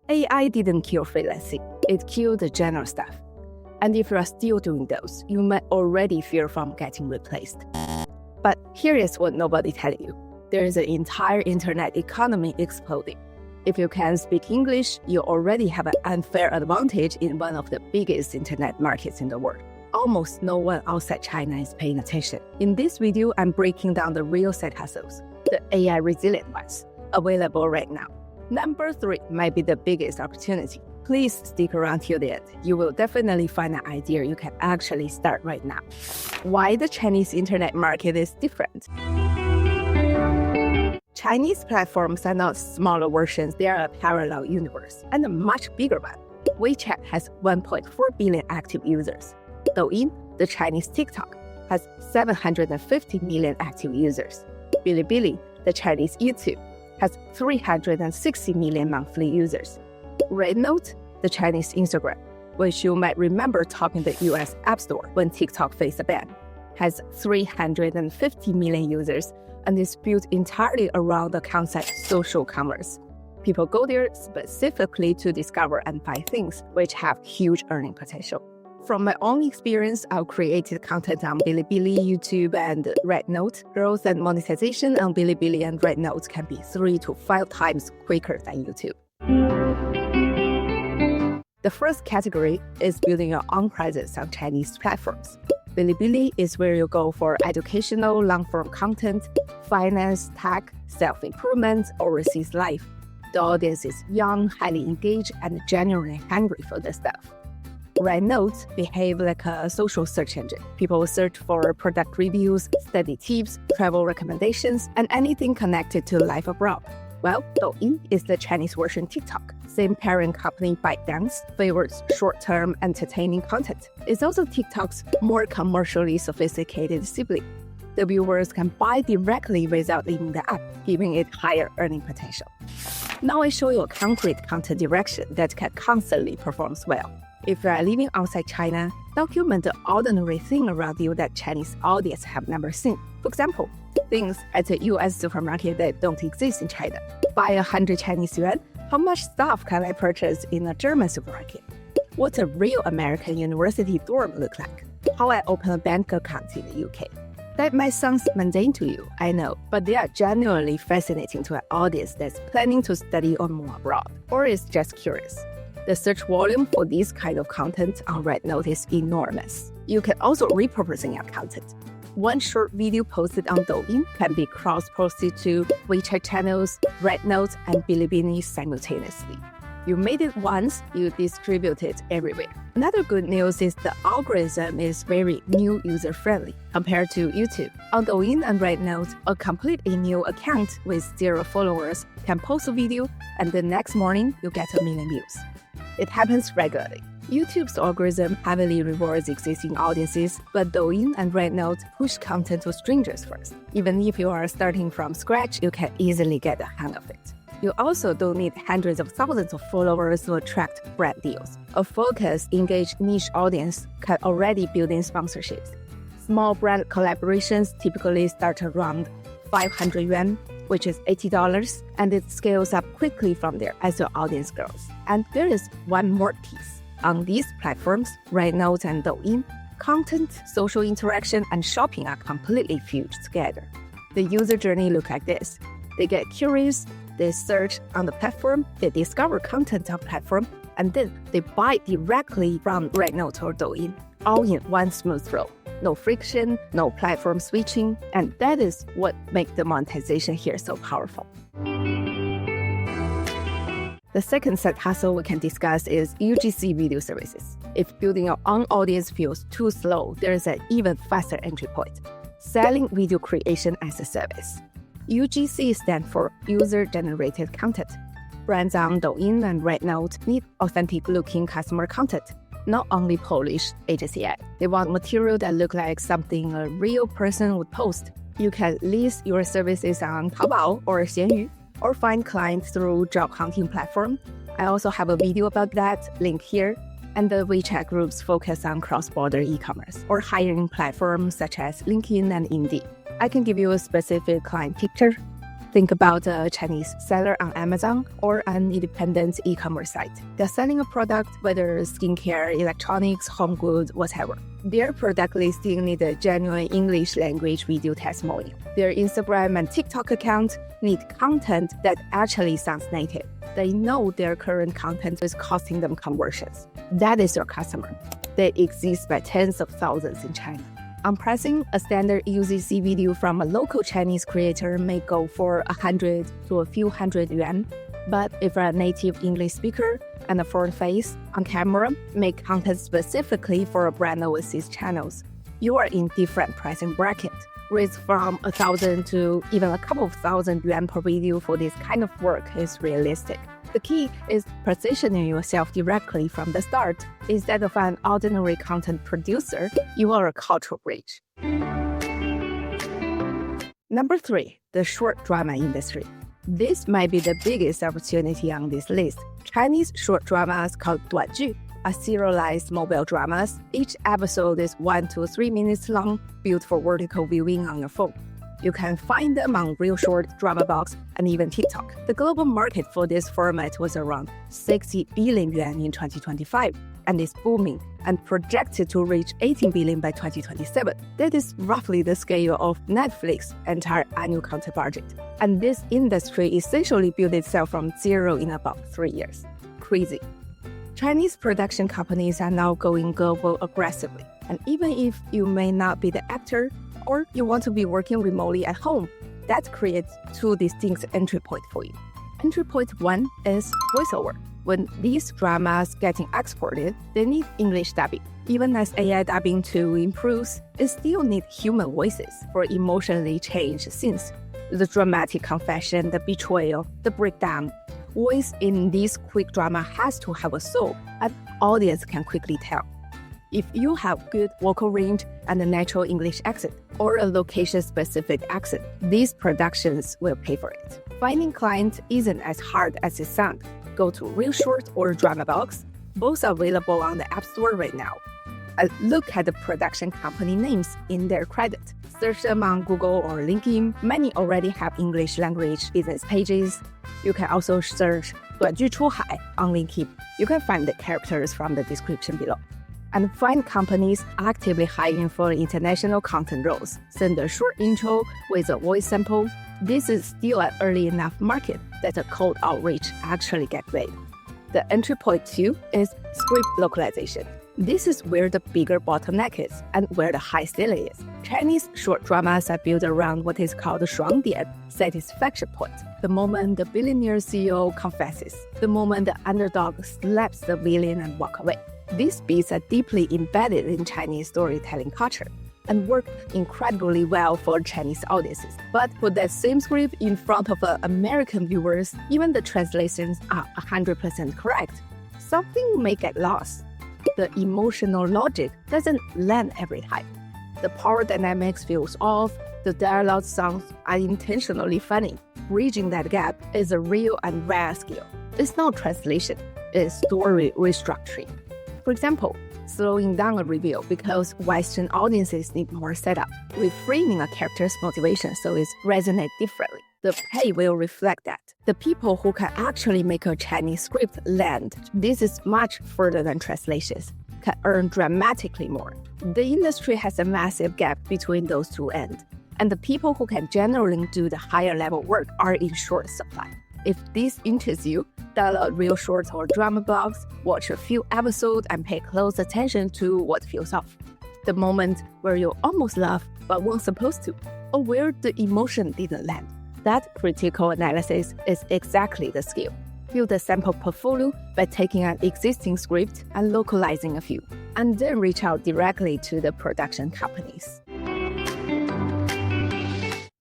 AI didn't kill freelancing, it killed the general stuff. And if you are still doing those, you might already fear from getting replaced. But here is what nobody tells you. There is an entire internet economy exploding. If you can speak English, you already have an unfair advantage in one of the biggest internet markets in the world. Almost no one outside China is paying attention. In this video, I'm breaking down the real side hustles, the AI resilient ones, available right now. Number 3 might be the biggest opportunity. Please stick around till the end. You will definitely find an idea you can actually start right now. Why the Chinese internet market is different. Chinese platforms are not smaller versions, they are a parallel universe, and a much bigger one. WeChat has 1.4 billion active users. Douyin, the Chinese TikTok, has 750 million active users. Bilibili, the Chinese YouTube, has 360 million monthly users. RedNote, the Chinese Instagram, which you might remember topping the US App Store when TikTok faced a ban, has 350 million users and is built entirely around the concept of social commerce. People go there specifically to discover and buy things, which have huge earning potential. From my own experience, I've created content on Bilibili, YouTube, and RedNote. Growth and monetization on Bilibili and RedNote can be 3 to 5 times quicker than YouTube. The first category is building your own presence on Chinese platforms. Bilibili is where you go for educational, long-form content, finance, tech, self-improvement, overseas life. The audience is young, highly engaged, and genuinely hungry for the stuff. RedNote behave like a social search engine. People search for product reviews, study tips, travel recommendations, and anything connected to life abroad. Well, Douyin is the Chinese version TikTok. Same parent company ByteDance favors short-term entertaining content. It's also TikTok's more commercially sophisticated sibling. The viewers can buy directly without leaving the app, giving it higher earning potential. Now I show you a concrete content direction that can constantly perform well. If you are living outside China, document the ordinary thing around you that Chinese audience have never seen. For example, things at a US supermarket that don't exist in China. Buy 100 Chinese yuan, how much stuff can I purchase in a German supermarket? What's a real American university dorm look like? How I open a bank account in the UK? That might sound mundane to you, I know, but they are genuinely fascinating to an audience that's planning to study or move abroad, or is just curious. The search volume for this kind of content on RedNote is enormous. You can also repurpose your content. One short video posted on Douyin can be cross-posted to WeChat channels, RedNote, and Bilibili simultaneously. You made it once, you distribute it everywhere. Another good news is the algorithm is very new user-friendly compared to YouTube. On Douyin and RedNote, a completely new account with 0 followers can post a video, and the next morning you get 1 million views. It happens regularly. YouTube's algorithm heavily rewards existing audiences, but Douyin and RedNote push content to strangers first. Even if you are starting from scratch, you can easily get the hang of it. You also don't need hundreds of thousands of followers to attract brand deals. A focused, engaged niche audience can already build in sponsorships. Small brand collaborations typically start around 500 yuan, which is $80, and it scales up quickly from there as your audience grows. And there is one more piece. On these platforms, RedNote and Douyin, content, social interaction, and shopping are completely fused together. The user journey looks like this. They get curious, they search on the platform, they discover content on platform, and then they buy directly from RedNote or Douyin, all in one smooth flow. No friction, no platform switching, and that is what makes the monetization here so powerful. The second side hustle we can discuss is UGC video services. If building your own audience feels too slow, there is an even faster entry point: selling video creation as a service. UGC stands for user-generated content. Brands on Douyin and RedNote need authentic-looking customer content, not only polished agency ad. They want material that look like something a real person would post. You can list your services on Taobao or Xianyu, or find clients through job hunting platform. I also have a video about that, link here. And the WeChat groups focus on cross-border e-commerce or hiring platforms such as LinkedIn and Indeed. I can give you a specific client picture. Think about a Chinese seller on Amazon or an independent e-commerce site. They're selling a product, whether skincare, electronics, home goods, whatever. Their product listing needs a genuine English language video testimonial. Their Instagram and TikTok account need content that actually sounds native. They know their current content is costing them conversions. That is your customer. They exist by tens of thousands in China. On pricing, a standard UGC video from a local Chinese creator may go for 100 to a few hundred yuan. But if you're a native English speaker and a foreign face on camera make content specifically for a brand overseas channels, you are in different pricing bracket. Rates from 1,000 to even a couple of thousand yuan per video for this kind of work is realistic. The key is positioning yourself directly from the start. Instead of an ordinary content producer, you are a cultural bridge. Number 3, the short drama industry. This might be the biggest opportunity on this list. Chinese short dramas called 短剧 are serialized mobile dramas. Each episode is 1 to 3 minutes long, built for vertical viewing on your phone. You can find them on Real Short, Drama Box, and even TikTok. The global market for this format was around 60 billion yuan in 2025, and is booming and projected to reach 18 billion by 2027. That is roughly the scale of Netflix's entire annual content budget. And this industry essentially built itself from zero in about 3 years. Crazy. Chinese production companies are now going global aggressively. And even if you may not be the actor, or you want to be working remotely at home, that creates 2 distinct entry points for you. Entry point 1 is voiceover. When these dramas getting exported, they need English dubbing. Even as AI dubbing tool improves, it still needs human voices for emotionally changed scenes. The dramatic confession, the betrayal, the breakdown. Voice in this quick drama has to have a soul, and audience can quickly tell. If you have good vocal range and a natural English accent, or a location-specific accent, these productions will pay for it. Finding clients isn't as hard as it sounds. Go to Real Short or Drama Box. Both are available on the App Store right now. Look at the production company names in their credit. Search them on Google or LinkedIn. Many already have English language business pages. You can also search 短剧出海 on LinkedIn. You can find the characters from the description below. And find companies actively hiring for international content roles. Send a short intro with a voice sample. This is still an early enough market that a cold outreach actually gets made. The entry point 2 is script localization. This is where the bigger bottleneck is and where the high ceiling is. Chinese short dramas are built around what is called the 爽点, satisfaction point. The moment the billionaire CEO confesses, the moment the underdog slaps the villain and walk away. These beats are deeply embedded in Chinese storytelling culture and work incredibly well for Chinese audiences. But put that same script in front of American viewers, even the translations are 100% correct. Something may get lost. The emotional logic doesn't land every time. The power dynamics feels off, the dialogue sounds unintentionally funny. Bridging that gap is a real and rare skill. It's not translation, it's story restructuring. For example, slowing down a reveal because Western audiences need more setup, reframing a character's motivation so it resonates differently. The pay will reflect that. The people who can actually make a Chinese script land, this is much further than translations, can earn dramatically more. The industry has a massive gap between those two ends, and the people who can generally do the higher level work are in short supply. If this interests you, download Real Short or Drama Box, watch a few episodes and pay close attention to what feels off. The moment where you almost laugh but weren't supposed to, or where the emotion didn't land. That critical analysis is exactly the skill. Build a sample portfolio by taking an existing script and localizing a few, and then reach out directly to the production companies.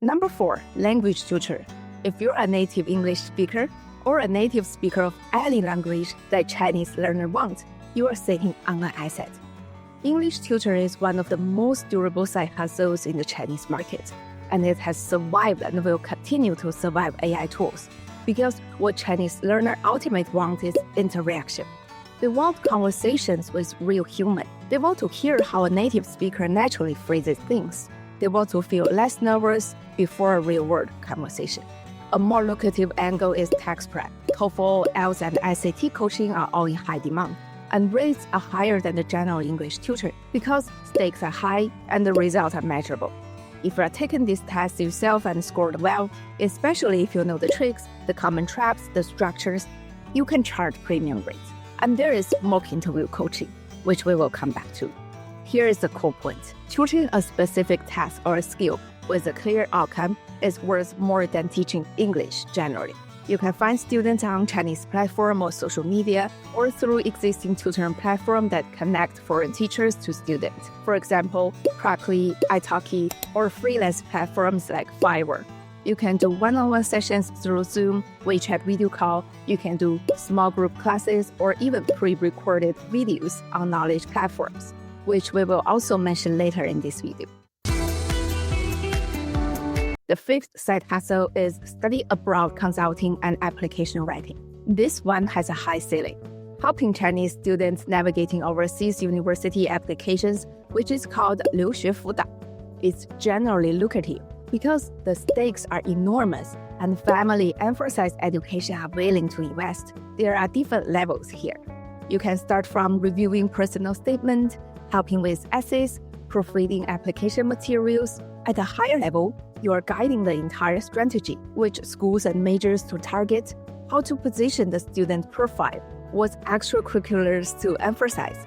Number 4, language tutor. If you're a native English speaker or a native speaker of any language that Chinese learner wants, you are sitting on an asset. English tutor is one of the most durable side hustles in the Chinese market, and it has survived and will continue to survive AI tools. Because what Chinese learner ultimately want is interaction. They want conversations with real humans. They want to hear how a native speaker naturally phrases things. They want to feel less nervous before a real-world conversation. A more lucrative angle is tax prep. TOEFL, IELTS, and SAT coaching are all in high demand, and rates are higher than the general English tutoring because stakes are high and the results are measurable. If you are taking these tests yourself and scored well, especially if you know the tricks, the common traps, the structures, you can charge premium rates. And there is mock interview coaching, which we will come back to. Here is the core point. Tutoring a specific task or a skill with a clear outcome is worth more than teaching English generally. You can find students on Chinese platform or social media or through existing tutoring platforms that connect foreign teachers to students. For example, Pracly, italki, or freelance platforms like Fiverr. You can do one-on-one sessions through Zoom, WeChat video call. You can do small group classes or even pre-recorded videos on knowledge platforms, which we will also mention later in this video. The fifth side hustle is study abroad consulting and application writing. This one has a high ceiling, helping Chinese students navigating overseas university applications, which is called 留学辅导. It's generally lucrative because the stakes are enormous and family emphasize education are willing to invest. There are different levels here. You can start from reviewing personal statement, helping with essays, proofreading application materials. At a higher level, you are guiding the entire strategy, which schools and majors to target, how to position the student profile, what extracurriculars to emphasize.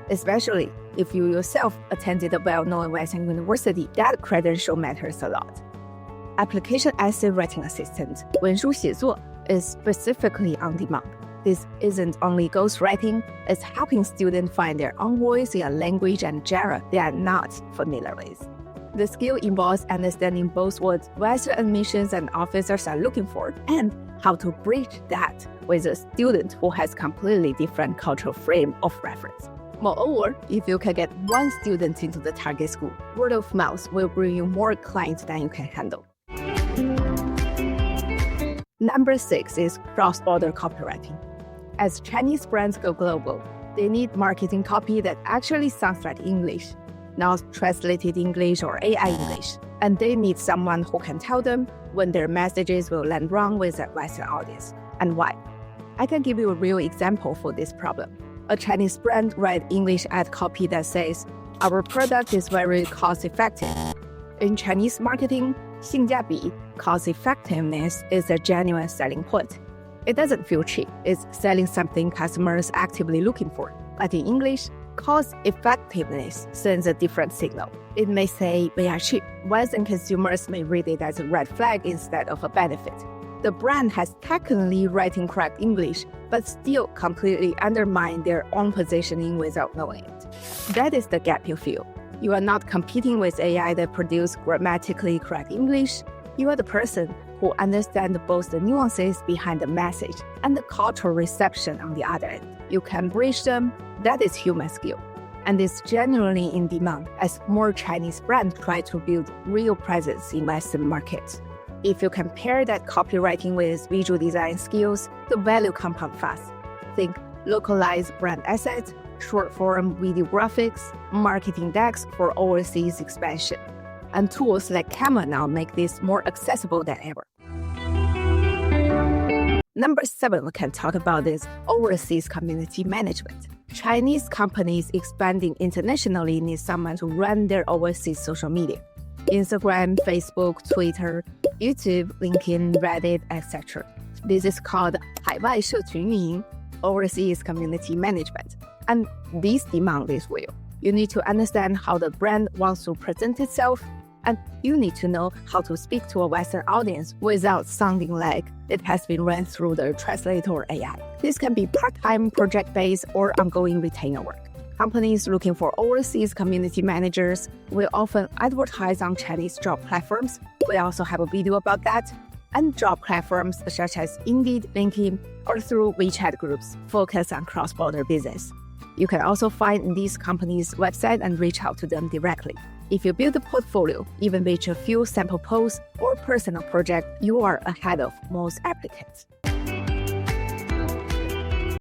Especially if you yourself attended a well-known Western university, that credential matters a lot. Application essay writing assistant, 文书写作, is specifically on demand. This isn't only ghostwriting, it's helping students find their own voice in a language and genre they are not familiar with. The skill involves understanding both what Western admissions and officers are looking for and how to bridge that with a student who has completely different cultural frame of reference. Moreover, if you can get one student into the target school, word of mouth will bring you more clients than you can handle. Number 6 is cross-border copywriting. As Chinese brands go global, they need marketing copy that actually sounds like English, not translated English or AI English, and they need someone who can tell them when their messages will land wrong with a Western audience, and why. I can give you a real example for this problem. A Chinese brand writes English ad copy that says, "Our product is very cost-effective." In Chinese marketing, 性价比, cost effectiveness is a genuine selling point. It doesn't feel cheap, it's selling something customers actively looking for. But in English, cost effectiveness sends a different signal. It may say we are cheap. Western consumers may read it as a red flag instead of a benefit. The brand has technically written correct English, but still completely undermine their own positioning without knowing it. That is the gap you feel. You are not competing with AI that produce grammatically correct English. You are the person who understands both the nuances behind the message and the cultural reception on the other end. You can bridge them. That is human skill. And it's genuinely in demand as more Chinese brands try to build real presence in Western markets. If you compare that copywriting with visual design skills, the value compound fast. Think localized brand assets, short-form video graphics, marketing decks for overseas expansion. And tools like Canva now make this more accessible than ever. Number 7 we can talk about is overseas community management. Chinese companies expanding internationally need someone to run their overseas social media. Instagram, Facebook, Twitter, YouTube, LinkedIn, Reddit, etc. This is called 海外社群运营, overseas community management. And this demand is real. You need to understand how the brand wants to present itself, and you need to know how to speak to a Western audience without sounding like it has been run through the translator or AI. This can be part-time, project-based, or ongoing retainer work. Companies looking for overseas community managers will often advertise on Chinese job platforms. We also have a video about that. And job platforms such as Indeed, LinkedIn, or through WeChat groups focus on cross-border business. You can also find these companies' website and reach out to them directly. If you build a portfolio, even with a few sample posts or personal projects, you are ahead of most applicants.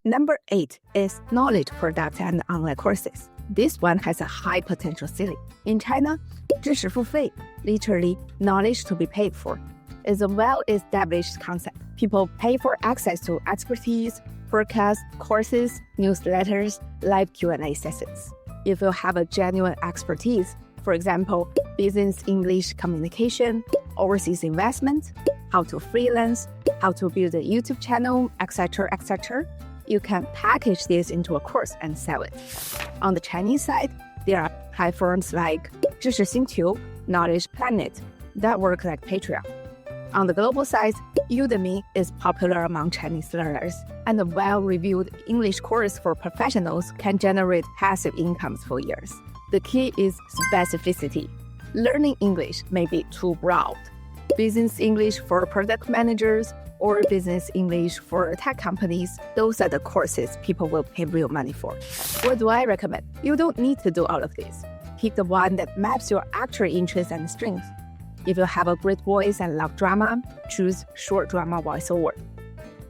Number 8 is knowledge product and online courses. This one has a high potential ceiling. In China, 知识付费, literally knowledge to be paid for. is a well-established concept. People pay for access to expertise, forecasts, courses, newsletters, live Q&A sessions. If you have a genuine expertise, for example, business English communication, overseas investment, how to freelance, how to build a YouTube channel, etc., you can package this into a course and sell it. On the Chinese side, there are platforms like 知识星球, Knowledge Planet that work like Patreon. On the global side, Udemy is popular among Chinese learners, and a well-reviewed English course for professionals can generate passive incomes for years. The key is specificity. Learning English may be too broad. Business English for product managers or business English for tech companies, those are the courses people will pay real money for. What do I recommend? You don't need to do all of this. Pick the one that maps your actual interests and strengths. If you have a great voice and love drama, choose short drama voiceover.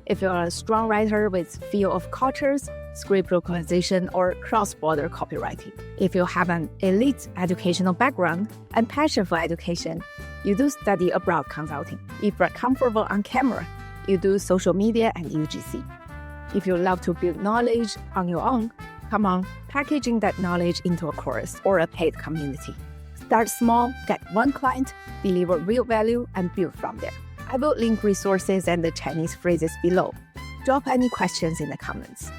If you're a strong writer with feel of cultures, script localization, or cross-border copywriting. If you have an elite educational background and passion for education, you do study abroad consulting. If you're comfortable on camera, you do social media and UGC. If you love to build knowledge on your own, come on, packaging that knowledge into a course or a paid community. Start small, get one client, deliver real value, and build from there. I will link resources and the Chinese phrases below. Drop any questions in the comments.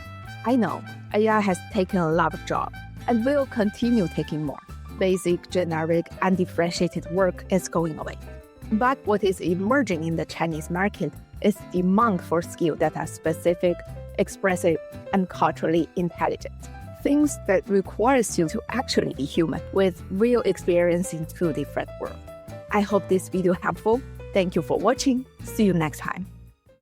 I know AI has taken a lot of jobs and will continue taking more. Basic, generic, undifferentiated work is going away. But what is emerging in the Chinese market is demand for skills that are specific, expressive, and culturally intelligent. Things that requires you to actually be human with real experience in two different worlds. I hope this video helpful. Thank you for watching. See you next time.